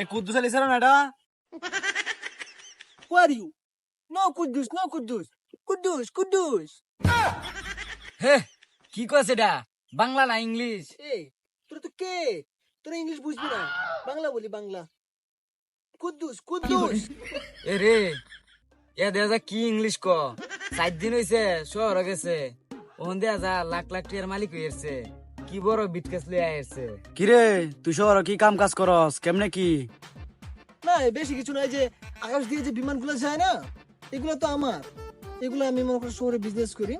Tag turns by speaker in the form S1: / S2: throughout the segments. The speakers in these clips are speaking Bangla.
S1: এ কুদ্দুস আলী স্যার না এটা?
S2: Who are you? No Kuddus, no Kuddus. Kuddus, Kuddus.
S3: হে কি কস এটা বাংলা না ইংলিশ?
S2: এই তোরা তো কে? তোরা ইংলিশ বুঝবি না, বাংলা বলি বাংলা। কুদ্দুস, কুদ্দুস।
S3: এ রে এ দেখা কি ইংলিশ ক 4 দিন হইছে শহর গেছে ওন দেখা যা লাখ লাখ টাকার মালিক হইছে কি বড় বিটকেস লই আইছে।
S1: কিরে তুই শহর কি কাম কাজ করস কেমনে কি?
S2: না বেশি কিছু নাই, যে আকাশ দিয়ে যে বিমানগুলো যায় না, এগুলো তো আমার। এগুলো আমি মনে করি শহরে বিজনেস করি।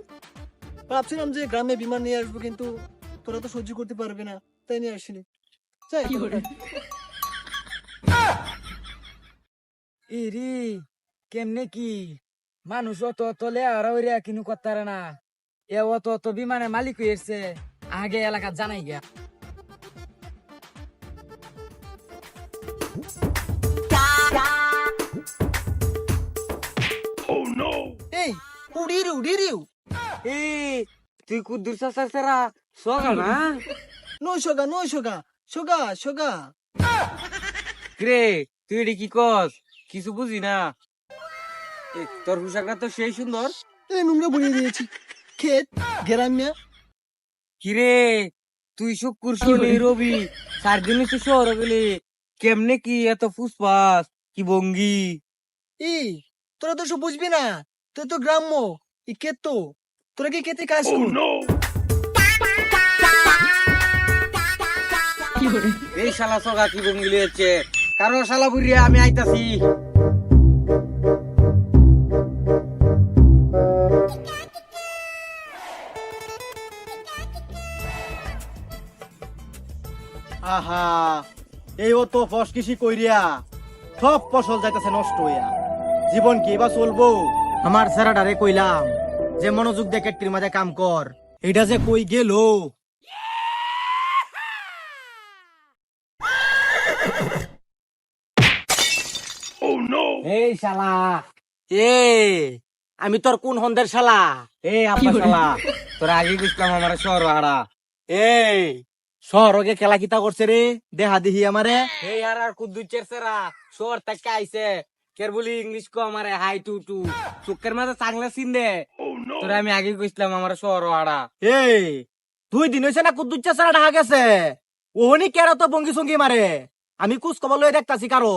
S2: ভাবছিলাম যে গ্রামে বিমান নিয়ে আসবো, কিন্তু তোরা তো সহ্য করতে পারবে না, তাই নিয়ে আসিনি। যাই
S3: ইরি কেমনে কি মানুষ অত অত লেয়ারা হইরা কিনু করতারে না এ অত অত বিমানের মালিক হইছে আগে এলাকা জানাই গিয়া।
S2: এই উড়িরিউ উড়িরিউ।
S3: এই তুই কুদ্দুর চাচার সেরা সোগা না?
S2: নো সোগা, নো সোগা, সোগা সোগা।
S3: রে তুই এটি কি কস কিছু বুঝি না। তোর পোশাকটা তো সেই সুন্দর।
S2: এই নোংরা বড়িয়ে দিয়েছি ক্ষেত গ্রামে।
S3: কিরে তুই শুক্র শনি রবি 4 দিন হচ্ছে শহর গেলি কেমনে কি এত ফুসফাস কি ভঙ্গি?
S2: এই তোরা তো সব বুঝবি না, তোর তো গ্রাম্য। এই ক্ষেত তো, তোরা কি ক্ষেতে কাজ কর?
S3: এই শালা সোগা কি ভঙ্গি লিয়েছে কারো শালা বুড়িয়া আমি আইতাছি।
S1: আহা এই ও তো ফস কৃষি কইরিয়া সব ফসল যাইতেছে নষ্ট হইয়া, জীবন কি বা চলবো? আমার স্যারাডারে কইলাম যে মনোযোগ দিয়ে কেটটির মাঝে কাম কর, এটা যে কই গেল।
S3: এই শালা
S1: এ আমি তোর কোন হন্দের শালা?
S3: এই আপা শালা তোরা আগে বুঝলাম আমার শহর হারা।
S1: এই শহরকে খেলা কিতা করছে রে, দেহা দিহি আমারে।
S3: এই আর আর কুদ্দুচের সেরা শহর থেকে আইছে কের বলি ইংলিশ কো আমারে হাই টু টু চুকের মাঝে চাংলা সিন দে। তোরা আমি আগে কইছিলাম আমার শহর হারা।
S1: এই 2 দিন হয়েছে না কুদ্দুচ্চা ছাড়া ঢাকা গেছে, ওহনি কেরা তো বঙ্গি সঙ্গি মারে, আমি কুচ কবল লয়ে দেখতাছি কারো।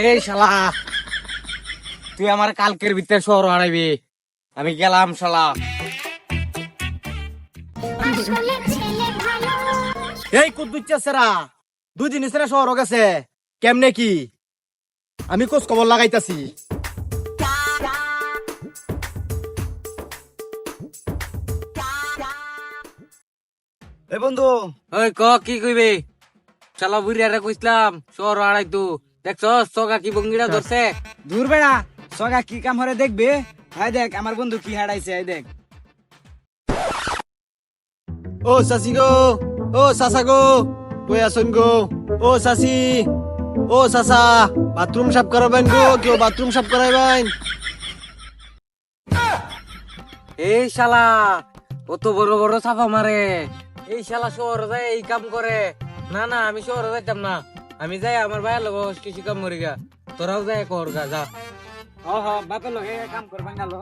S3: এই শালা তুই আমার কালকের ভিতরে শহর হারাইবি, আমি গেলাম শালা।
S1: এই কুদ্দুচ্চা সেরা 2 দিন হয়েছে না শহর গেছে, কেমনে কি আমি কুচ কবল লাগাইতাছি। এ বন্ধু
S3: ওই ক কি কইবে শালা বুড়িয়ারে কইছিলাম শহর হারাই তো দেখছস সগা কি বঙ্গিটা ধরছে।
S1: দূর বেড়া সগা কি কাম হরে দেখবে, হাই দেখ আমার বন্ধু কি হারাইছে, হাই দেখ। ও সাসি গো, ও সাসা গো, কই আসুন গো, ও সাসি, ও সাসা, বাথরুম সাফ করাবেন গো, কেউ বাথরুম সাফ করাইবেন।
S3: এই শালা কত বড় বড় ছাপা মারে, এই শালা শহর যায় এই কাম করে। না না আমি শহরে যাইতাম না, আমি যাই আমার ভাইয়ের লগে কৃষি কাম মরি গা, তোরাও যাই কর গা যা।
S1: বাপের লগে কাম করবেন গেল।